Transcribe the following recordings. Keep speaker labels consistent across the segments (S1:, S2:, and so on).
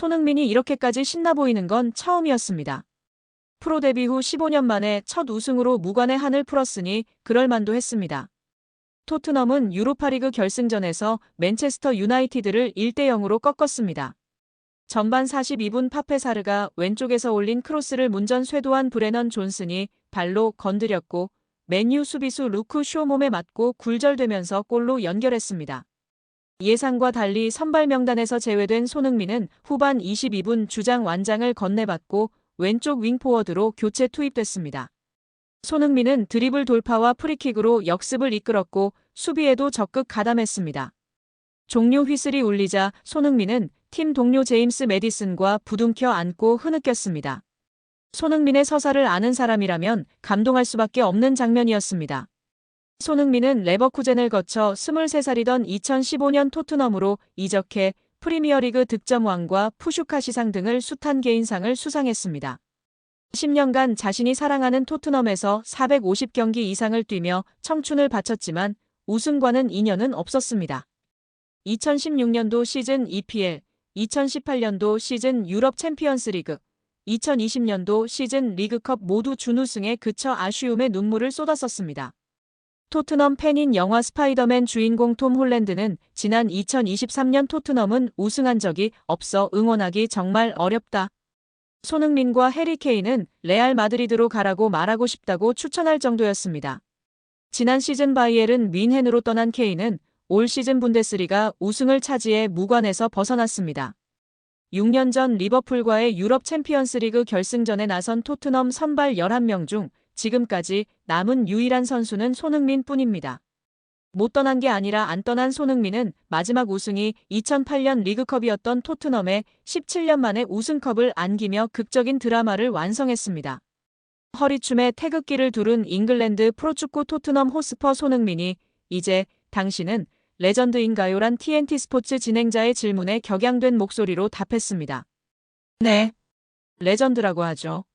S1: 손흥민이 이렇게까지 신나 보이는 건 처음이었습니다. 프로 데뷔 후 15년 만에 첫 우승으로 무관의 한을 풀었으니 그럴만도 했습니다. 토트넘은 유로파리그 결승전에서 맨체스터 유나이티드를 1대0으로 꺾었습니다. 전반 42분 파페사르가 왼쪽에서 올린 크로스를 문전 쇄도한 브레넌 존슨이 발로 건드렸고 맨유 수비수 루크 쇼 몸에 맞고 굴절되면서 골로 연결했습니다. 예상과 달리 선발 명단에서 제외된 손흥민은 후반 22분 주장 완장을 건네받고 왼쪽 윙포워드로 교체 투입됐습니다. 손흥민은 드리블 돌파와 프리킥으로 역습을 이끌었고 수비에도 적극 가담했습니다. 종료 휘슬이 울리자 손흥민은 팀 동료 제임스 매디슨과 부둥켜 안고 흐느꼈습니다. 손흥민의 서사를 아는 사람이라면 감동할 수밖에 없는 장면이었습니다. 손흥민은 레버쿠젠을 거쳐 23살이던 2015년 토트넘으로 이적해 프리미어리그 득점왕과 푸슈카시상 등을 숱한 개인상을 수상했습니다. 10년간 자신이 사랑하는 토트넘에서 450경기 이상을 뛰며 청춘을 바쳤지만 우승과는 인연은 없었습니다. 2016년도 시즌 EPL, 2018년도 시즌 유럽 챔피언스리그, 2020년도 시즌 리그컵 모두 준우승에 그쳐 아쉬움의 눈물을 쏟았었습니다. 토트넘 팬인 영화 스파이더맨 주인공 톰 홀랜드는 지난 2023년 토트넘은 우승한 적이 없어 응원하기 정말 어렵다. 손흥민과 해리 케인은 레알 마드리드로 가라고 말하고 싶다고 추천할 정도였습니다. 지난 시즌 바이에른 뮌헨으로 떠난 케인은 올 시즌 분데스리가 우승을 차지해 무관에서 벗어났습니다. 6년 전 리버풀과의 유럽 챔피언스리그 결승전에 나선 토트넘 선발 11명 중 지금까지 남은 유일한 선수는 손흥민 뿐입니다. 못 떠난 게 아니라 안 떠난 손흥민은 마지막 우승이 2008년 리그컵이었던 토트넘에 17년 만에 우승컵을 안기며 극적인 드라마를 완성했습니다. 허리춤에 태극기를 두른 잉글랜드 프로축구 토트넘 호스퍼 손흥민이 이제 당신은 레전드인가요란 TNT 스포츠 진행자의 질문에 격양된 목소리로 답했습니다. 네. 레전드라고 하죠.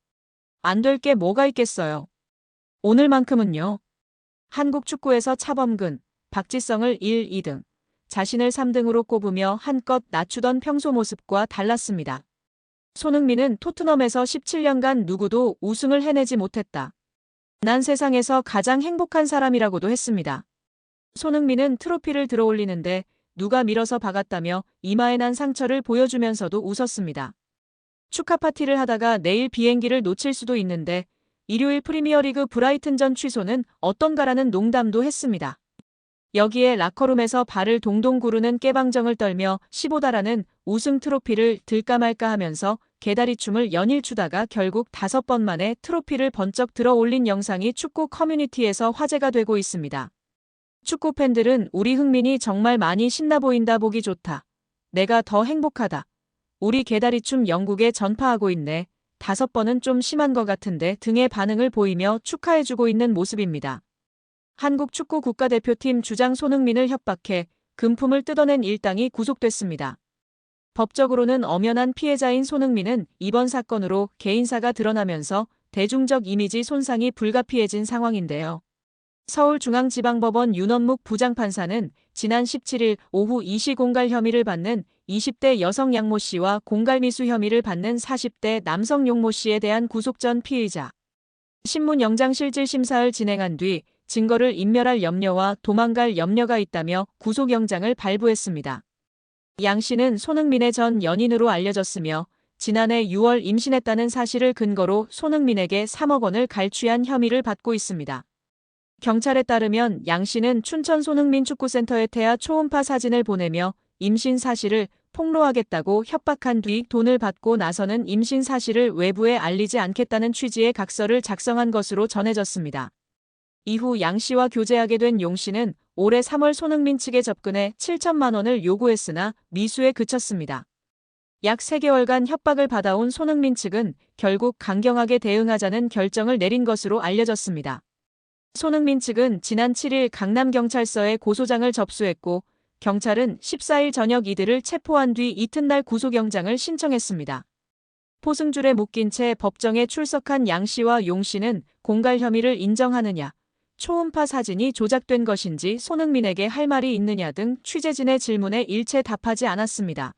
S1: 안 될 게 뭐가 있겠어요. 오늘만큼은요. 한국 축구에서 차범근, 박지성을 1, 2등, 자신을 3등으로 꼽으며 한껏 낮추던 평소 모습과 달랐습니다. 손흥민은 토트넘에서 17년간 누구도 우승을 해내지 못했다. 난 세상에서 가장 행복한 사람이라고도 했습니다. 손흥민은 트로피를 들어올리는데 누가 밀어서 박았다며 이마에 난 상처를 보여주면서도 웃었습니다. 축하 파티를 하다가 내일 비행기를 놓칠 수도 있는데 일요일 프리미어리그 브라이튼전 취소는 어떤가라는 농담도 했습니다. 여기에 라커룸에서 발을 동동 구르는 깨방정을 떨며 15달하는 우승 트로피를 들까 말까 하면서 개다리춤을 연일 추다가 결국 5번 만에 트로피를 번쩍 들어 올린 영상이 축구 커뮤니티에서 화제가 되고 있습니다. 축구 팬들은 우리 흥민이 정말 많이 신나 보인다 보기 좋다. 내가 더 행복하다. 우리 개다리춤 영국에 전파하고 있네. 5번은 좀 심한 것 같은데 등의 반응을 보이며 축하해주고 있는 모습입니다. 한국 축구 국가대표팀 주장 손흥민을 협박해 금품을 뜯어낸 일당이 구속됐습니다. 법적으로는 엄연한 피해자인 손흥민은 이번 사건으로 개인사가 드러나면서 대중적 이미지 손상이 불가피해진 상황인데요. 서울중앙지방법원 윤원묵 부장판사는 지난 17일 오후 이시공갈 혐의를 받는 20대 여성 양모 씨와 공갈미수 혐의를 받는 40대 남성 용모 씨에 대한 구속 전 피의자 신문 영장실질심사를 진행한 뒤 증거를 인멸할 염려와 도망갈 염려가 있다며 구속영장을 발부했습니다. 양 씨는 손흥민의 전 연인으로 알려졌으며 지난해 6월 임신했다는 사실을 근거로 손흥민에게 3억 원을 갈취한 혐의를 받고 있습니다. 경찰에 따르면 양 씨는 춘천 손흥민 축구센터에 태아 초음파 사진을 보내며 임신 사실을 폭로하겠다고 협박한 뒤 돈을 받고 나서는 임신 사실을 외부에 알리지 않겠다는 취지의 각서를 작성한 것으로 전해졌습니다. 이후 양 씨와 교제하게 된 용 씨는 올해 3월 손흥민 측에 접근해 7천만 원을 요구했으나 미수에 그쳤습니다. 약 3개월간 협박을 받아온 손흥민 측은 결국 강경하게 대응하자는 결정을 내린 것으로 알려졌습니다. 손흥민 측은 지난 7일 강남경찰서에 고소장을 접수했고 경찰은 14일 저녁 이들을 체포한 뒤 이튿날 구속영장을 신청했습니다. 포승줄에 묶인 채 법정에 출석한 양 씨와 용 씨는 공갈 혐의를 인정하느냐, 초음파 사진이 조작된 것인지 손흥민에게 할 말이 있느냐 등 취재진의 질문에 일체 답하지 않았습니다.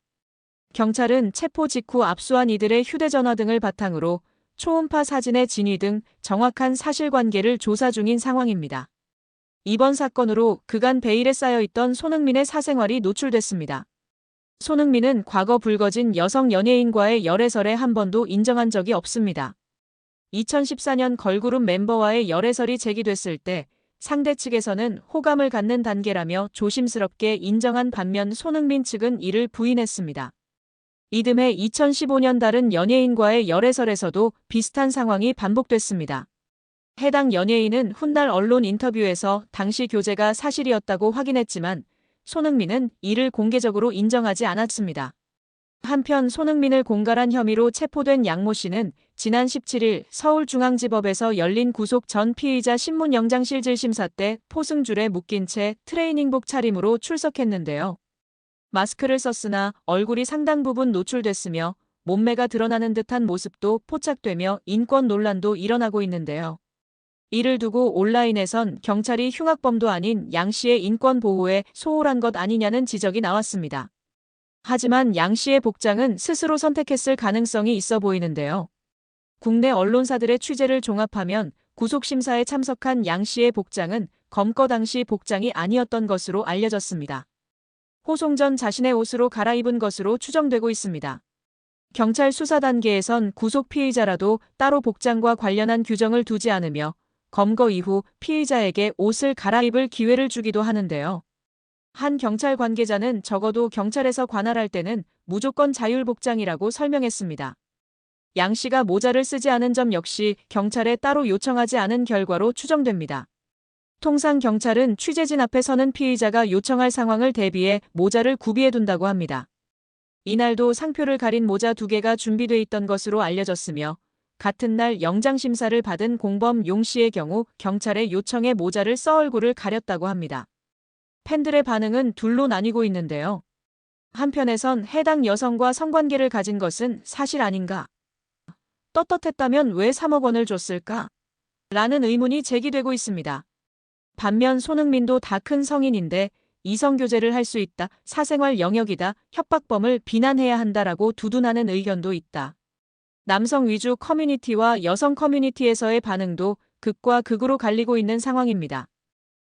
S1: 경찰은 체포 직후 압수한 이들의 휴대전화 등을 바탕으로 초음파 사진의 진위 등 정확한 사실관계를 조사 중인 상황입니다. 이번 사건으로 그간 베일에 쌓여있던 손흥민의 사생활이 노출됐습니다. 손흥민은 과거 불거진 여성 연예인과의 열애설에 한 번도 인정한 적이 없습니다. 2014년 걸그룹 멤버와의 열애설이 제기됐을 때 상대 측에서는 호감을 갖는 단계라며 조심스럽게 인정한 반면 손흥민 측은 이를 부인했습니다. 이듬해 2015년 다른 연예인과의 열애설에서도 비슷한 상황이 반복됐습니다. 해당 연예인은 훗날 언론 인터뷰에서 당시 교제가 사실이었다고 확인했지만 손흥민은 이를 공개적으로 인정하지 않았습니다. 한편 손흥민을 공갈한 혐의로 체포된 양모 씨는 지난 17일 서울중앙지법에서 열린 구속 전 피의자 신문영장실질 심사 때 포승줄에 묶인 채 트레이닝복 차림으로 출석했는데요. 마스크를 썼으나 얼굴이 상당 부분 노출됐으며 몸매가 드러나는 듯한 모습도 포착되며 인권 논란도 일어나고 있는데요. 이를 두고 온라인에선 경찰이 흉악범도 아닌 양 씨의 인권 보호에 소홀한 것 아니냐는 지적이 나왔습니다. 하지만 양 씨의 복장은 스스로 선택했을 가능성이 있어 보이는데요. 국내 언론사들의 취재를 종합하면 구속심사에 참석한 양 씨의 복장은 검거 당시 복장이 아니었던 것으로 알려졌습니다. 호송 전 자신의 옷으로 갈아입은 것으로 추정되고 있습니다. 경찰 수사 단계에선 구속 피의자라도 따로 복장과 관련한 규정을 두지 않으며 검거 이후 피의자에게 옷을 갈아입을 기회를 주기도 하는데요. 한 경찰 관계자는 적어도 경찰에서 관할할 때는 무조건 자율복장이라고 설명했습니다. 양 씨가 모자를 쓰지 않은 점 역시 경찰에 따로 요청하지 않은 결과로 추정됩니다. 통상 경찰은 취재진 앞에 서는 피의자가 요청할 상황을 대비해 모자를 구비해둔다고 합니다. 이날도 상표를 가린 모자 2개가 준비돼 있던 것으로 알려졌으며 같은 날 영장심사를 받은 공범 용 씨의 경우 경찰의 요청에 모자를 써 얼굴을 가렸다고 합니다. 팬들의 반응은 둘로 나뉘고 있는데요. 한편에선 해당 여성과 성관계를 가진 것은 사실 아닌가? 떳떳했다면 왜 3억 원을 줬을까? 라는 의문이 제기되고 있습니다. 반면 손흥민도 다 큰 성인인데 이성교제를 할 수 있다, 사생활 영역이다, 협박범을 비난해야 한다라고 두둔하는 의견도 있다. 남성 위주 커뮤니티와 여성 커뮤니티에서의 반응도 극과 극으로 갈리고 있는 상황입니다.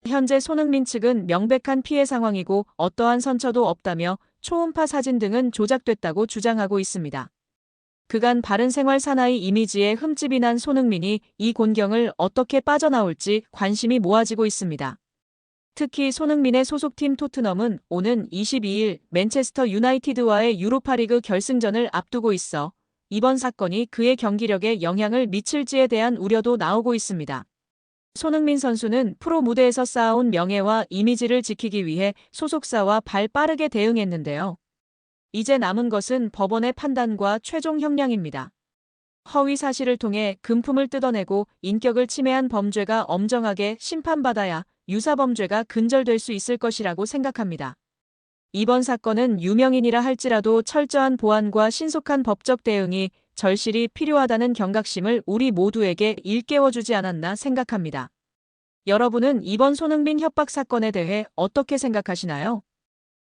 S1: 현재 손흥민 측은 명백한 피해 상황이고 어떠한 선처도 없다며 초음파 사진 등은 조작됐다고 주장하고 있습니다. 그간 바른생활 사나이 이미지에 흠집이 난 손흥민이 이 곤경을 어떻게 빠져나올지 관심이 모아지고 있습니다. 특히 손흥민의 소속팀 토트넘은 오는 22일 맨체스터 유나이티드와의 유로파리그 결승전을 앞두고 있어 이번 사건이 그의 경기력에 영향을 미칠지에 대한 우려도 나오고 있습니다. 손흥민 선수는 프로 무대에서 쌓아온 명예와 이미지를 지키기 위해 소속사와 발 빠르게 대응했는데요. 이제 남은 것은 법원의 판단과 최종 형량입니다. 허위 사실을 통해 금품을 뜯어내고 인격을 침해한 범죄가 엄정하게 심판받아야 유사범죄가 근절될 수 있을 것이라고 생각합니다. 이번 사건은 유명인이라 할지라도 철저한 보안과 신속한 법적 대응이 절실히 필요하다는 경각심을 우리 모두에게 일깨워주지 않았나 생각합니다. 여러분은 이번 손흥민 협박 사건에 대해 어떻게 생각하시나요?